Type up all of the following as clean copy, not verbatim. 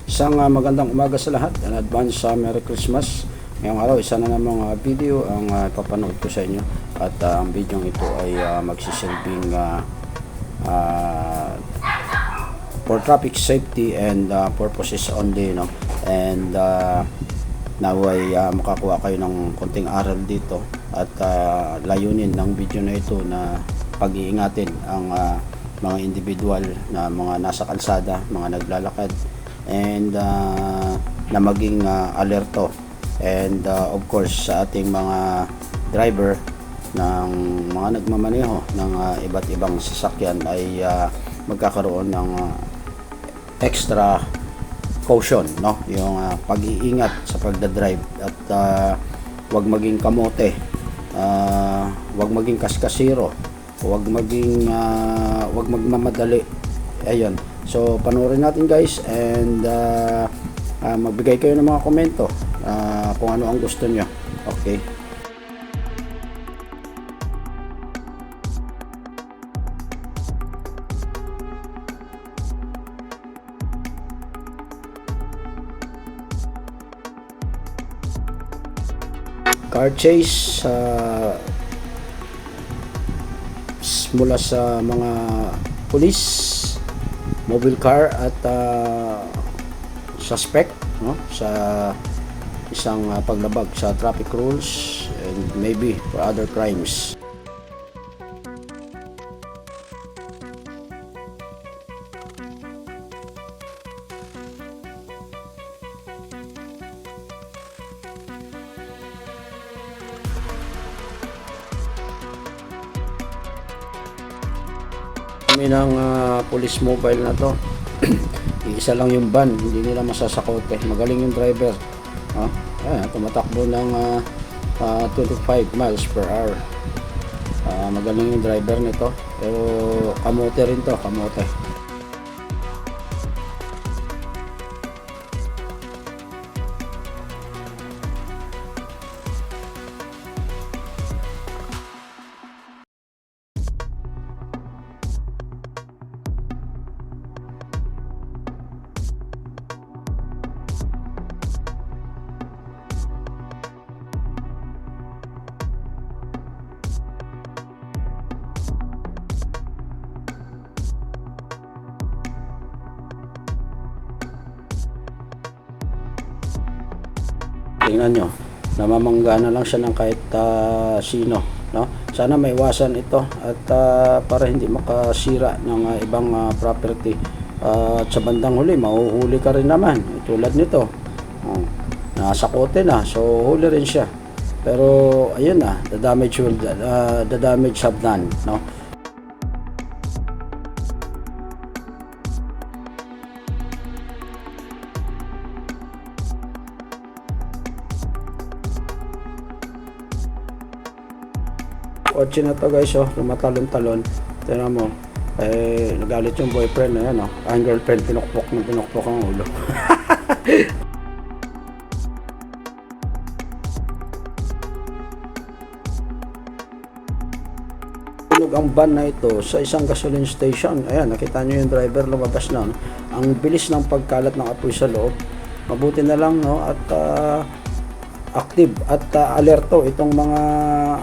Isang magandang umaga sa lahat. In advance Merry Christmas. Ngayong araw, isa na namang video ang papanood ko sa inyo. At ang video ito ay magsisilbing for traffic safety and purposes only, no? And naway makakuha kayo ng konting aral dito. At layunin ng video na ito na pag-iingatin ang mga individual na mga nasa kalsada, mga naglalakad, and na maging alerto, and of course sa ating mga driver ng mga nagmamaneho ng iba't ibang sasakyan ay magkakaroon ng extra caution, no? Yung pag-iingat sa pagdadrive, at wag maging kamote, wag maging kaskasiro, wag magmamadali. Ayun. So, panoorin natin guys, and magbigay kayo ng mga komento kung ano ang gusto nyo. Okay. Car chase mula sa mga pulis, mobile car at suspect, no, sa isang paglabag sa traffic rules and maybe for other crimes. Kami ng police mobile na to. Isa lang yung van, hindi nila masasakote. Magaling yung driver. Tumatakbo ng 25 miles per hour. Magaling yung driver nito. Pero kamote rin to, kamote. Tingnan nyo, namamangga na lang siya ng kahit sino, no? Sana maiwasan ito, at para hindi makasira ng ibang property. At sa bandang huli, mahuhuli ka rin naman. Tulad nito, nasa kote na, so huli rin siya. Pero ayun na, the damage have done, no? Kotse na to guys, lumatalon-talon. Tignan mo, nagalit yung boyfriend na yan, ang girlfriend, pinukpok ang ulo. Tunog ang van na ito sa isang gasoline station. Ayan, nakita nyo yung driver lumabas na, no? Ang bilis ng pagkalat ng apoy sa loob. Mabuti na lang, no? At active at alerto itong mga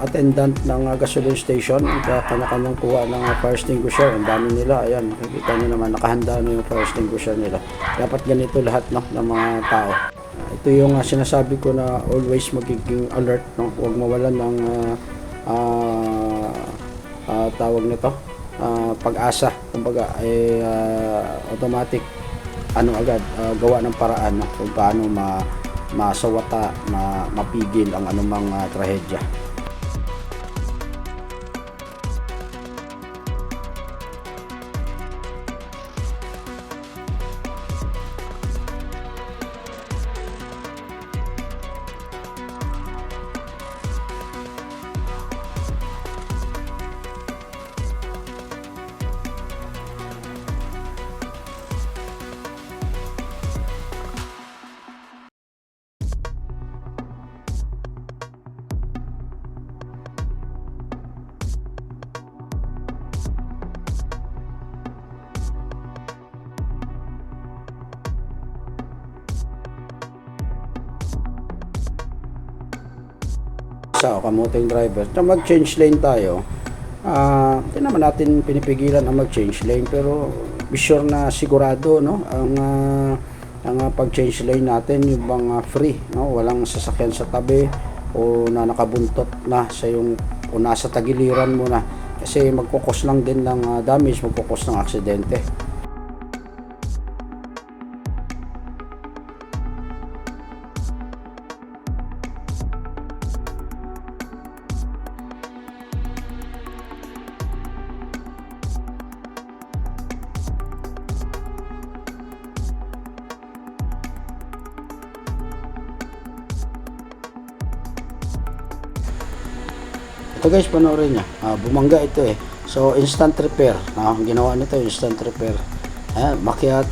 attendant ng gasoline station. Kanya-kanyang kuha ng fire extinguisher. Ang dami nila. Ayan, nakikita nyo naman, nakahanda na yung fire extinguisher nila. Dapat ganito lahat, no, ng mga tao. Ito yung sinasabi ko na always magiging alert, no? Huwag mawalan ng tawag nito, pag-asa. Kumbaga, automatic agad gawa ng paraan, no? Kung paano masawata, mapigil ang anumang trahedya. isa o kamuting driver na mag-change lane tayo. Hindi naman natin pinipigilan ang mag-change lane, pero be sure na sigurado, no, ang pag-change lane natin yung bang free, no, walang sasakyan sa tabi o na nakabuntot na sa yung o nasa tagiliran mo na, kasi magkukos lang din ng damage, magkukos ng aksidente. Ito guys, panoorin niya. Bumangga ito eh. So, instant repair. Ang ginawa nito, instant repair. Ayan, makiat.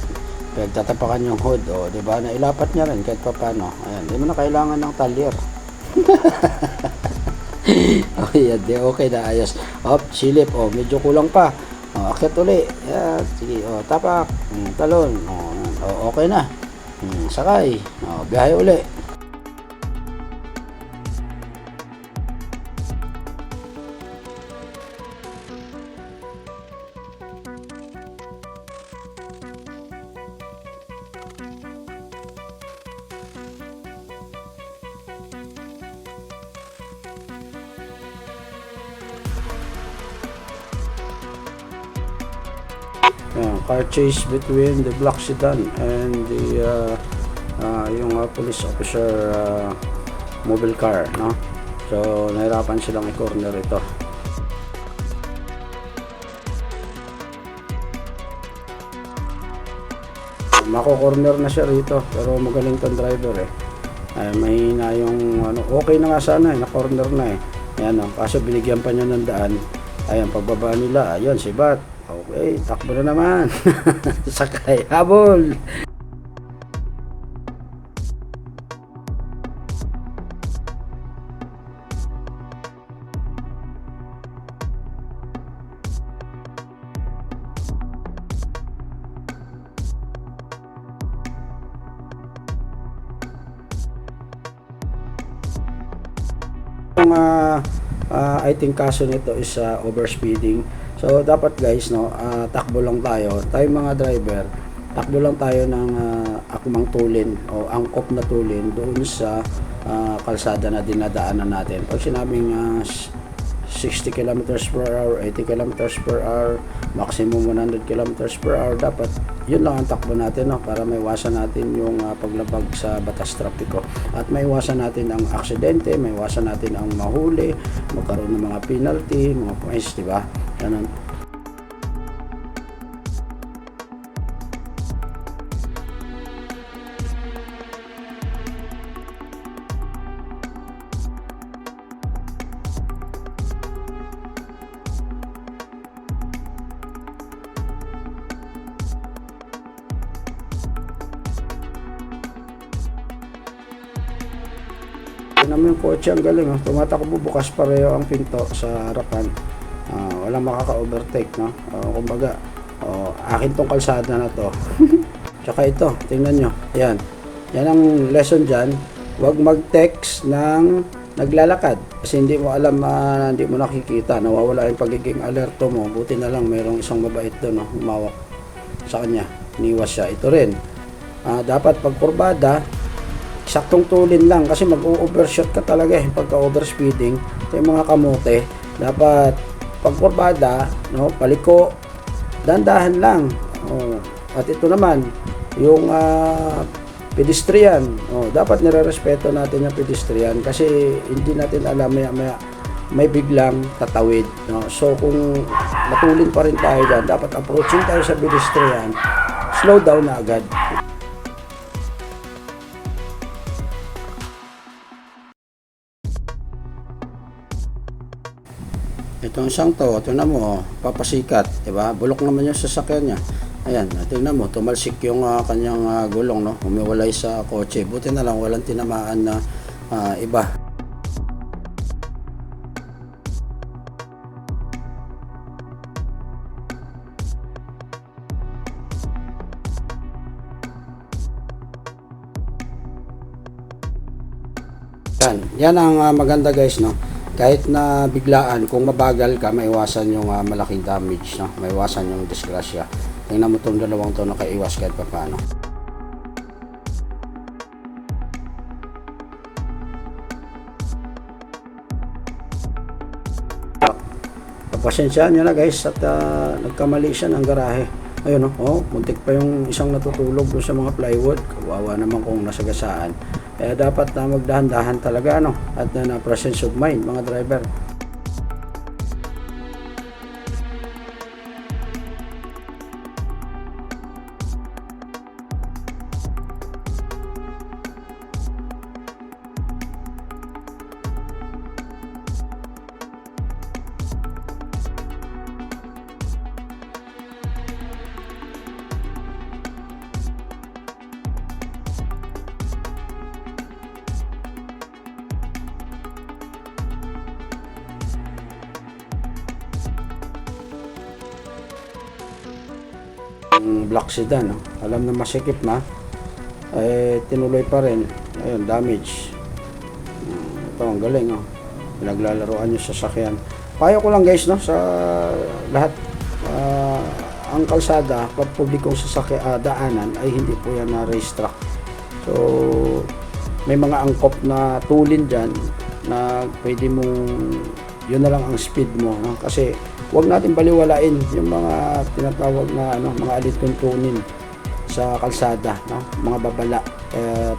Pagtatapakan yung hood. O, diba? Nailapat niya rin kahit pa paano. Ayan, di mo na kailangan ng talyer. Okay, okay na, ayos. Silip. Medyo kulang pa. Akyat uli. Ayan, sige. Tapak. Talon. Okay na. Sakay. Biyahe uli. Car chase between the black sedan and the yung police officer mobile car, no? So nahirapan silang i-corner ito. Mako-corner na siya rito, pero magaling tong driver eh. Mahina yung okay na nga sana na-corner na eh. Ayan, kaso binigyan pa niya ng daan. Ayan, pagbaba nila, ayun si Bat. Okay, takbo na naman. Sakay, habol. Yung I think kaso nito is overspeeding. So dapat guys, no, takbo lang tayo mga driver, takbo lang tayo ng akmang tulin o angkop na tulin doon sa kalsada na dinadaanan natin. Pag sinabing 60 kilometers per hour, 80 kilometers per hour, maximum 100 kilometers per hour, dapat yun lang ang takbo natin, no, para maiwasan natin yung paglabag sa batas trapiko at maiwasan natin ang aksidente, maiwasan natin ang mahuli, magkaroon ng mga penalty, mga points, di ba? Ganun. Naman yung kotse, ang galing, tumatakbo, bukas pareho ang pinto sa harapan, walang makaka-overtake, no? Kumbaga, akin tong kalsada na to. Tsaka ito, tingnan nyo, yan ang lesson dyan, huwag mag-text ng naglalakad kasi hindi mo alam, hindi mo nakikita, nawawala yung pagiging alerto mo. Buti na lang mayroong isang mabait doon, no? Humawak sa kanya, iniwas siya. Ito rin, dapat pag kurbada, saktong tulin lang kasi mag-overshoot ka talaga pagka overspeeding. Ito yung mga kamote, dapat pag kurbada, no, paliko, dandahan lang. At ito naman yung pedestrian, dapat nire-respeto natin yung pedestrian kasi hindi natin alam, may biglang tatawid, no? So kung matulin pa rin tayo dyan, dapat approaching tayo sa pedestrian, slow down na agad. Itong isang to, tingnan mo, papasikat, diba? Bulok naman yung sasakyan niya. Ayan, tingnan mo, tumalsik yung kanyang gulong, no? Umiwalay sa kotse. Buti na lang walang tinamaan na iba. Yan ang maganda guys, no? Kahit na biglaan, kung mabagal ka, maiwasan yung malaking damage, no? Maiwasan yung disgrasya. Tingnan mo itong dalawang to, nakaiwas kahit pa paano. Papasensyaan nyo na guys at nagkamali siya ng garahe. Ayun, muntik pa yung isang natutulog doon sa mga plywood. Kawawa naman kung nasagasaan. Kaya dapat na magdahan-dahan talaga, no? At na presence of mind mga driver. Black sedan, no? Alam na masikip na, tinuloy pa rin. Ayun, damage. Ito ang galing, pinaglalaroan yung sasakyan. Payo ko lang guys, no, sa lahat, ang kalsada, publikong sasakyan, daanan ay hindi po yan na racetrack. So may mga angkop na tulin dyan na pwede mong, yun na lang ang speed mo, no? Kasi huwag natin baliwalain yung mga tinatawag na mga alituntunin sa kalsada, no? Mga babala,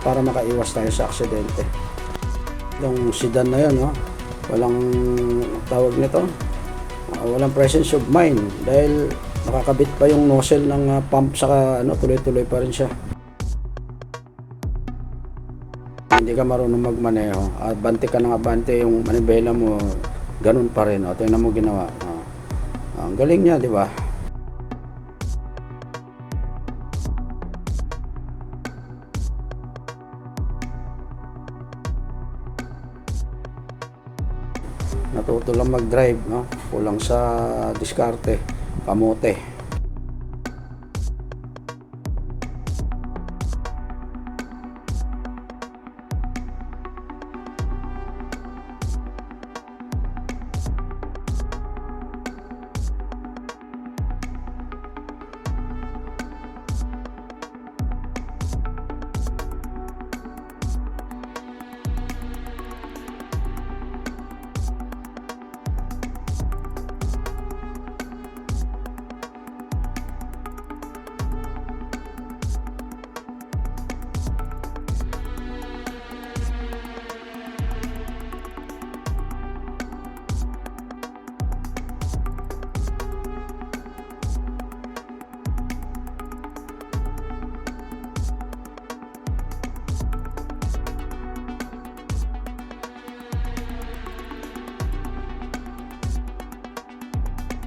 para makaiwas tayo sa aksidente. Yung sedan na yun, no? Walang tawag nito, walang presence of mind dahil nakakabit pa yung nozzle ng pump, saka tuloy-tuloy pa rin siya. Hindi ka marunong magmaneho at bante ka ng abante, yung manibela mo ganun pa rin. Tingnan mo ginawa. Ang galing niya, di ba? Natuto lang mag-drive, no? Kulang sa diskarte, kamote.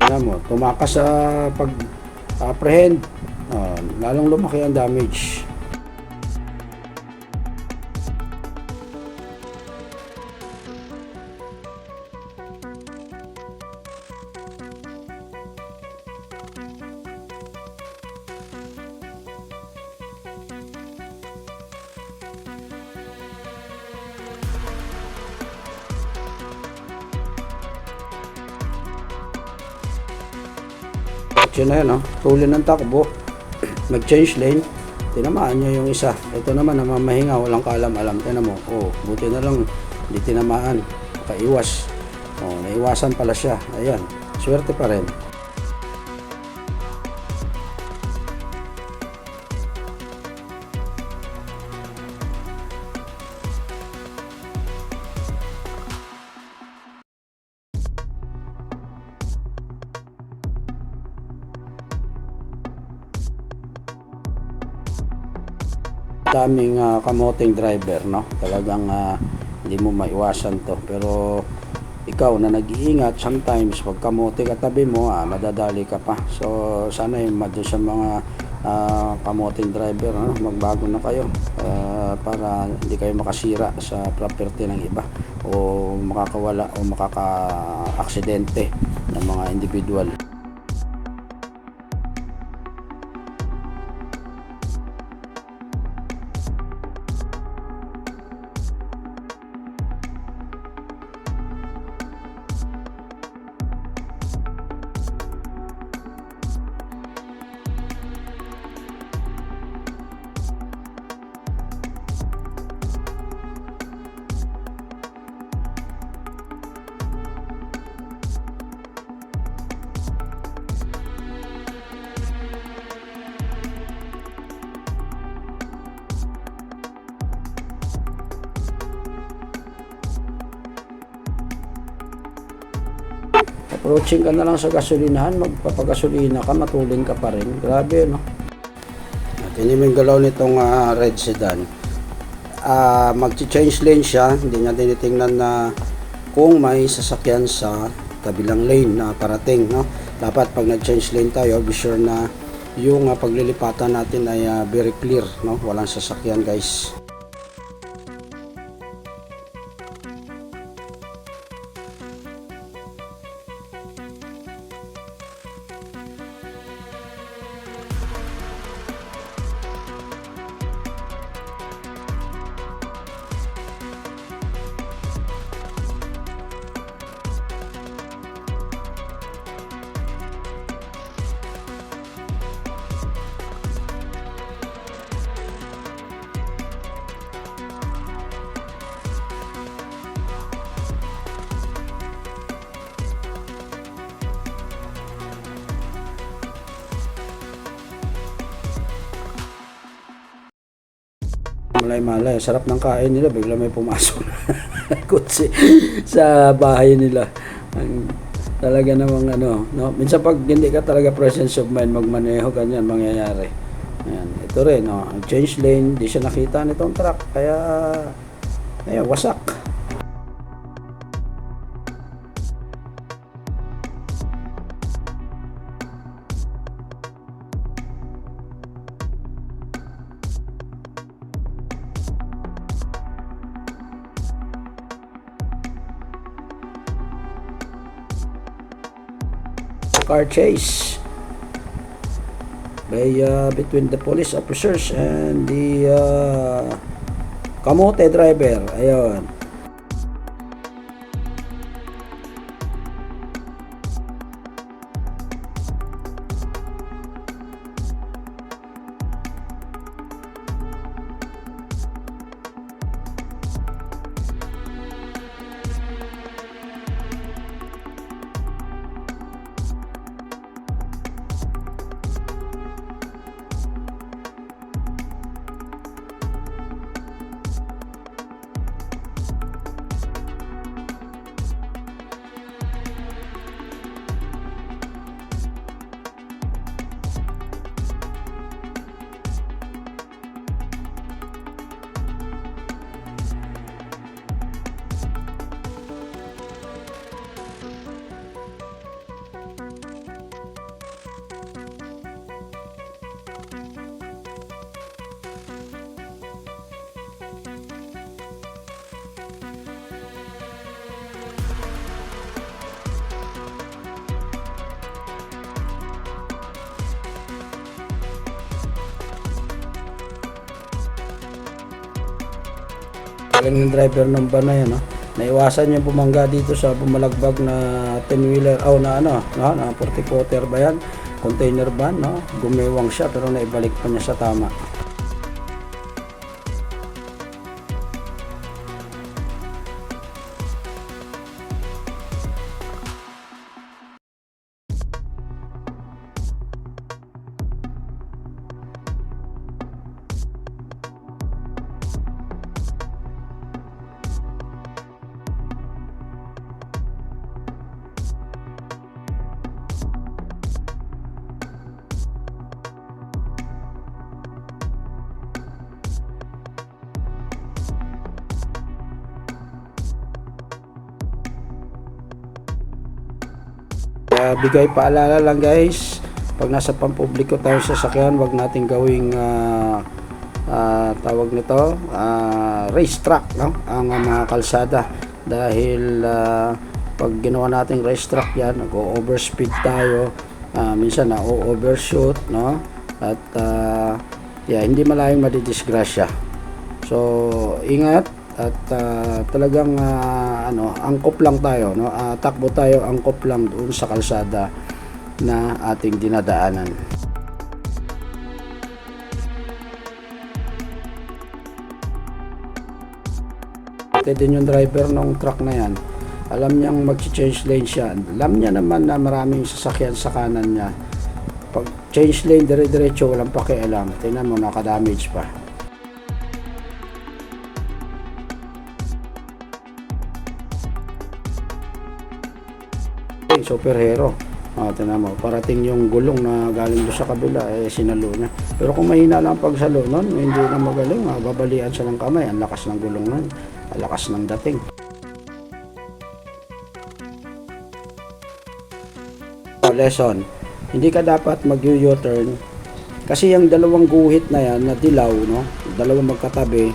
Alam mo, tumakas sa pag-apprehend, lalong lumaki ang damage. Yun na yun, tuloy ng takbo, mag-change lane, tinamaan niya yung isa. Ito naman, namamahinga, walang kaalam-alam. Tignan mo, buti na lang hindi tinamaan, kaiwas. Naiwasan pala siya. Ayan, swerte pa rin. Daming kamoting driver, no? Talagang hindi mo maiwasan to, pero ikaw na nag-iingat, sometimes pag kamote katabi mo, madadali ka pa. So sana yung sa mga kamoting driver, magbago na kayo para hindi kayo makasira sa property ng iba o makakawala o makaka-aksidente ng mga individual. approaching ka na lang sa gasolinahan, magpapagasolina ka, matulin ka pa rin. Grabe, no? At hindi mo yung galaw nitong red sedan. Mag-change lane siya, hindi niya tinitingnan na kung may sasakyan sa kabilang lane na parating, no? Dapat pag nag-change lane tayo, be sure na yung paglilipatan natin ay very clear, no? Walang sasakyan, guys. Malay-malay, sarap ng kain nila, bigla may pumasok na kutsi sa bahay nila. Talaga namang ano, no? Minsan pag hindi ka talaga presence of mind magmaneho, ganyan mangyayari. Ayan, ito rin, no? Change lane, di siya nakita nitong truck, kaya ayun, wasak. Car chase by between the police officers and the kamote driver. Ayun. Galing ng driver ng van na yan, no? Naiwasan niya bumangga dito sa bumalagbag na 10-wheeler, na 40-footer ba yan? Container van, no? Gumewang siya pero naibalik pa niya sa tama. Bigay paalala lang guys, pag nasa pampubliko tayo sa sasakyan, wag nating gawing tawag nito racetrack, no? Ang mga kalsada, dahil pag ginawa nating racetrack yan, nag-overspeed tayo, minsan na-overshoot, no? At hindi malayong madidisgrasya. So ingat at talagang angkop lang tayo, no? Takbo tayo, angkop lang doon sa kalsada na ating dinadaanan. Pati din yung driver ng truck na yan, alam niyang mag-change lane siya, alam niya naman na maraming sasakyan sa kanan niya. Pag change lane dire-diretso, walang pakialam. Tingnan mo, naka-damage pa. parating, superhero. Tingnan mo, parating yung gulong na galing doon sa kabila, sinalo niya. Pero kung mahina lang pagsalo nun, hindi na magaling, babalian siya ng kamay. Ang lakas ng gulong nun, ang lakas ng dating. Lesson, hindi ka dapat mag-U-turn kasi yung dalawang guhit na yan na dilaw, no? Dalawang magkatabi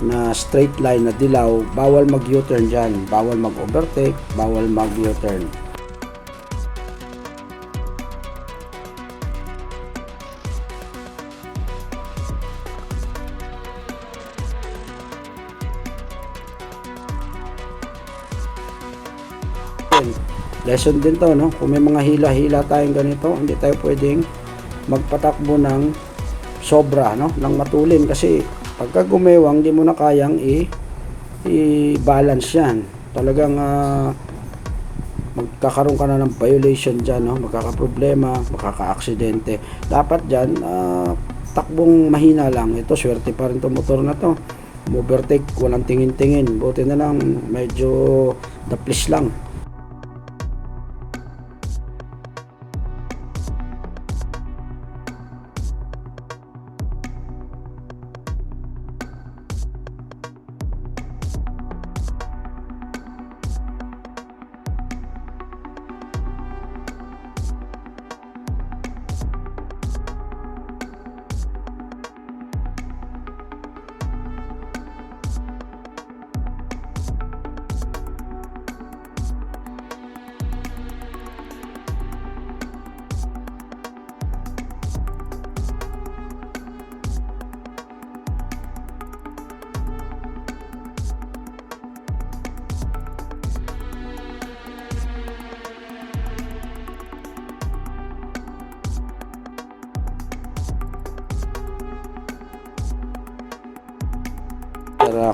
na straight line na dilaw, bawal mag-U-turn dyan, bawal mag-overtake, bawal mag-U-turn. Lesson din to, no? Kung may mga hila-hila tayong ganito, hindi tayo pwedeng magpatakbo ng sobra, no? Ng matulin kasi pagka gumewang, hindi mo na kayang i-balance yan. Talagang magkakaroon ka na ng violation dyan, no? Magkakaproblema, magkaka-aksidente. Dapat dyan, takbong mahina lang. Ito, swerte pa rin to motor na to. Overtake, walang tingin-tingin. Buti na lang, medyo daplis lang.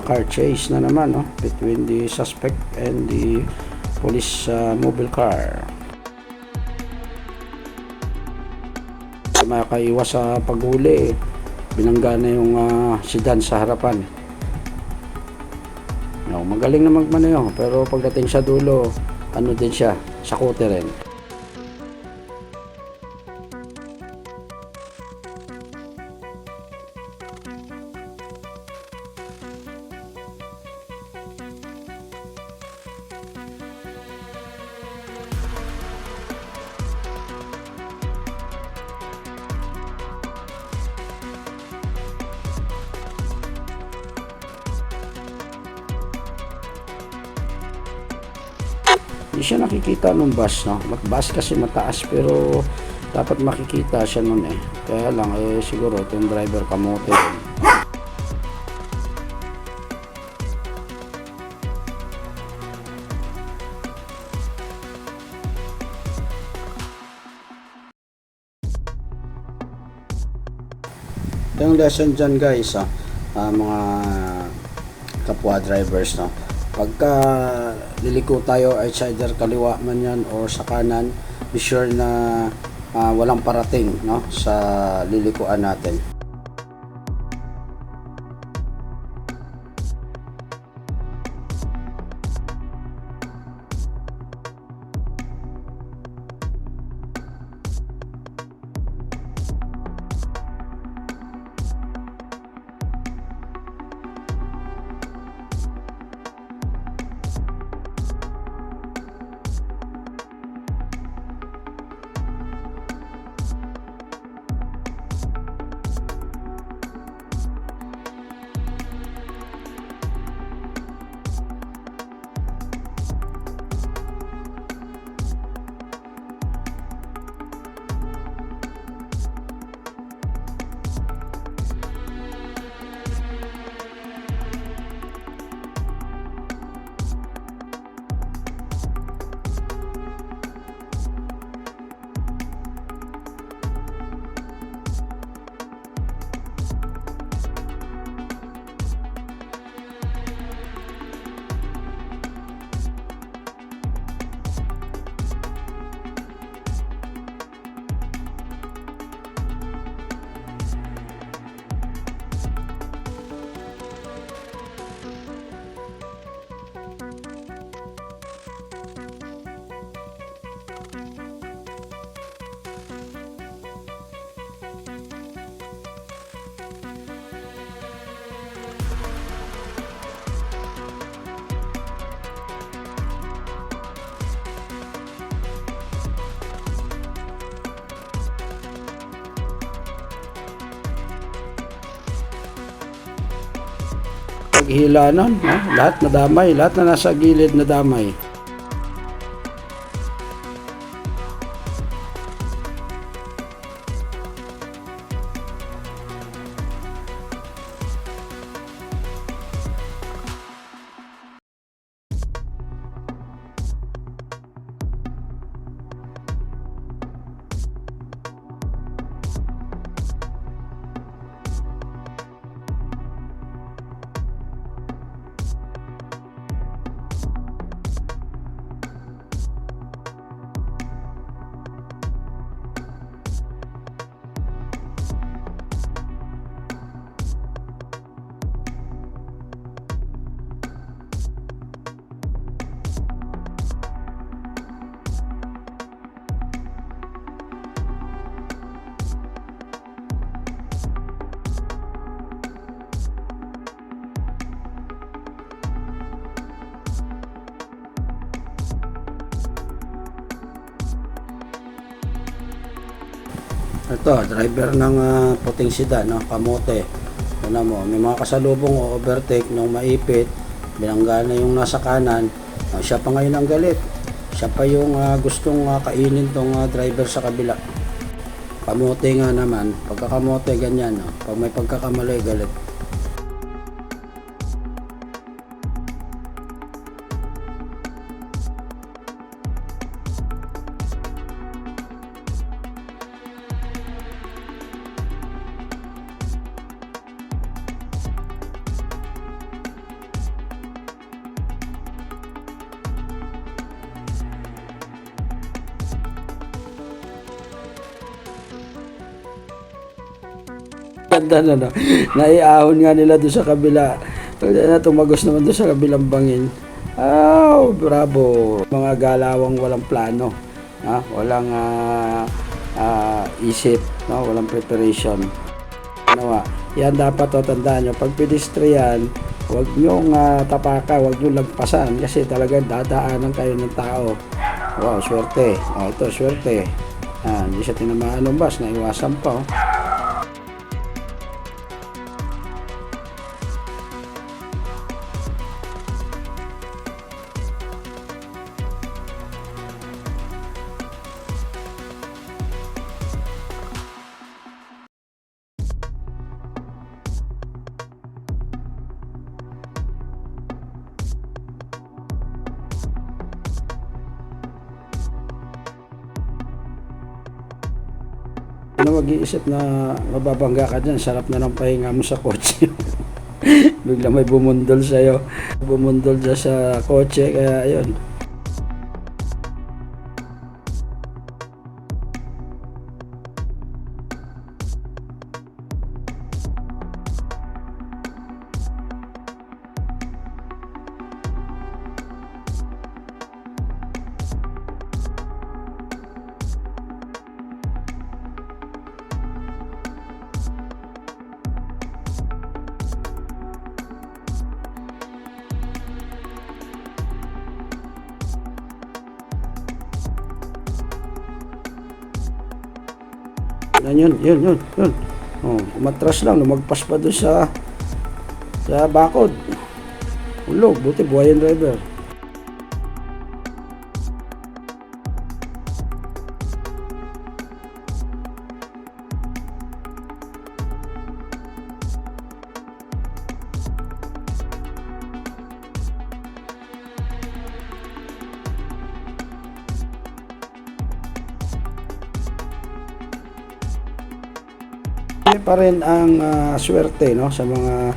Car chase na naman, no? Between the suspect and the police mobile car. Makaiwas sa paghuli, binangga na yung sedan sa harapan. No, magaling na magmaneho, pero pagdating sa dulo, ano din siya, sakote rin. Hindi siya nakikita nung bus, no? Bus kasi mataas pero dapat makikita siya nun eh. Kaya lang siguro itong driver kamote din. Yung lesson dyan guys, mga kapwa drivers, no? Pagka liliko tayo ay either kaliwa man yan or sa kanan, be sure na walang parating, no, sa lilikuan natin. paghila nun, no? Lahat nadamay, lahat na nasa gilid nadamay. Ito, driver ng puting sedan, no? Kamote. Ano mo, may mga kasalubong o overtake nung maipit, binangga na yung nasa kanan. Siya pa ngayon ang galit. Siya pa yung gustong kainin tong driver sa kabila. Kamote nga naman, pagkakamote ganyan, no? Pag may pagkakamali, galit. Ganda na, no? Naiahon nga nila doon sa kabila. Na tumagos naman doon sa kabilang bangin. Oh, bravo. Mga galawang walang plano. Walang isip, no? Walang preparation. Ano, yan dapat tandaan nyo. Pag pedestrian, huwag nyong tapaka, huwag nyong lagpasan kasi talagang dadaanan kayo ng tao. Wow, swerte. Ito, swerte. Hindi siya tinamaan ng bus, naiwasan pa. Ano mag-iisip na mababangga ka dyan, sarap na ng pahinga mo sa kotse. Bigla may bumundol sa'yo. Bumundol dyan sa kotse, kaya ayun. Yun. Oh, umatras lang, lumagpas pa doon sa bakod. Ulog, buti buhay yung driver. Pa rin ang swerte, no, sa mga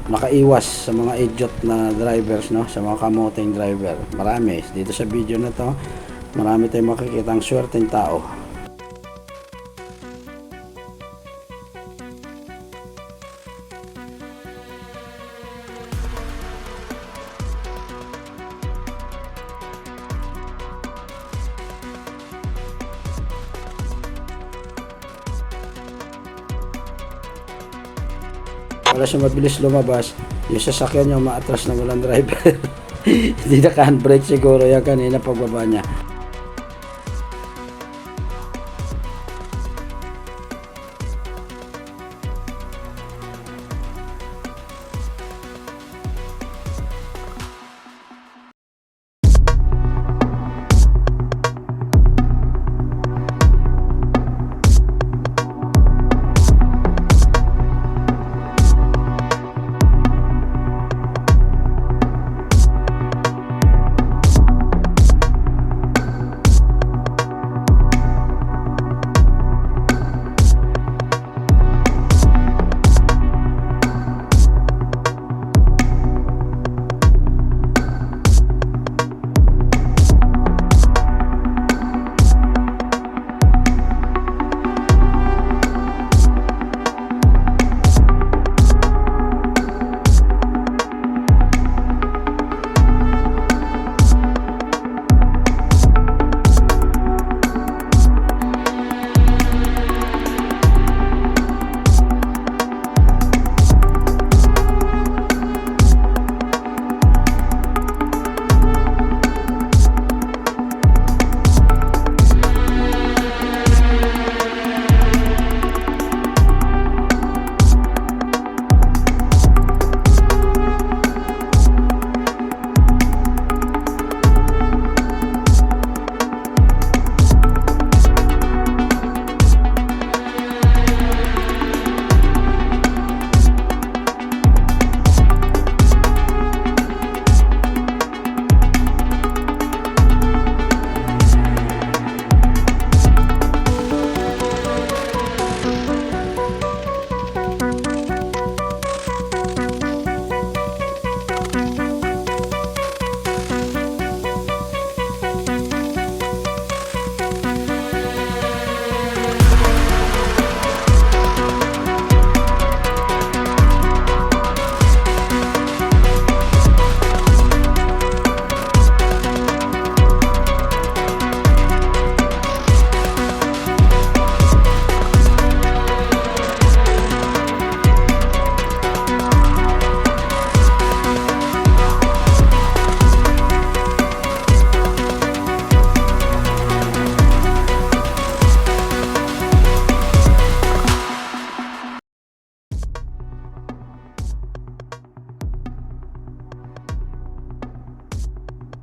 nakaiwas sa mga idiot na drivers, no, sa mga kamoteng driver. Marami dito sa video na to, marami tayong makikitang swerteng tao. Wala siya mabilis lumabas, yung sasakyan niya umaatras na walang driver. Hindi naka-handbrake siguro yan kanina pagbaba niya.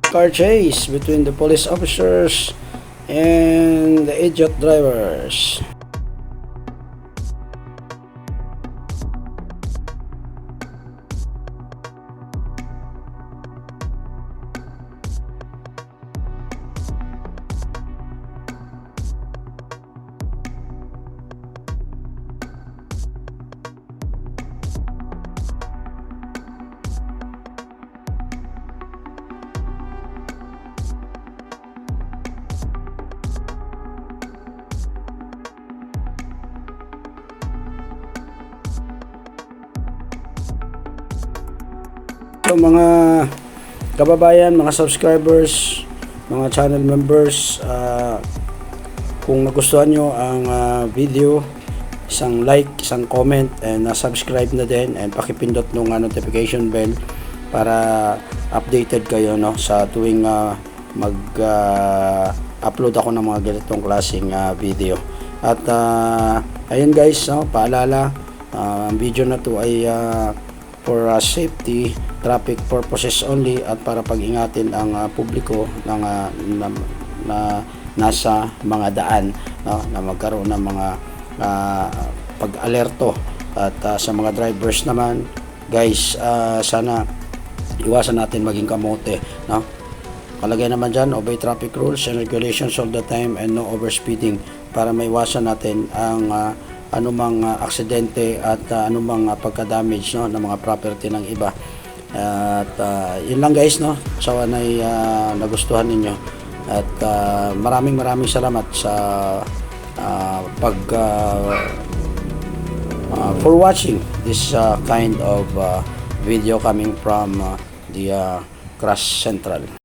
car chase between the police officers and the idiot drivers. So mga kababayan, mga subscribers, mga channel members, kung nagustuhan nyo ang video, isang like, isang comment, and subscribe na din, and pakipindot nung notification bell para updated kayo, no, sa tuwing mag-upload ako ng mga ganitong klaseng video. At ayun guys, no, paalala, ang video na to ay for safety, traffic purposes only, at para pag-ingatin ang publiko ng na nasa mga daan, no, na magkaroon ng mga pag-alerto. At sa mga drivers naman guys, sana iwasan natin maging kamote, no. Kalagay naman dyan, obey traffic rules and regulations all the time and no overspeeding, para maiwasan natin ang anumang aksidente at anumang pagka-damage, no, ng mga property ng iba. At yun lang guys, no, sawa na nagustuhan ninyo, at maraming salamat sa for watching this kind of video coming from the Crash Central.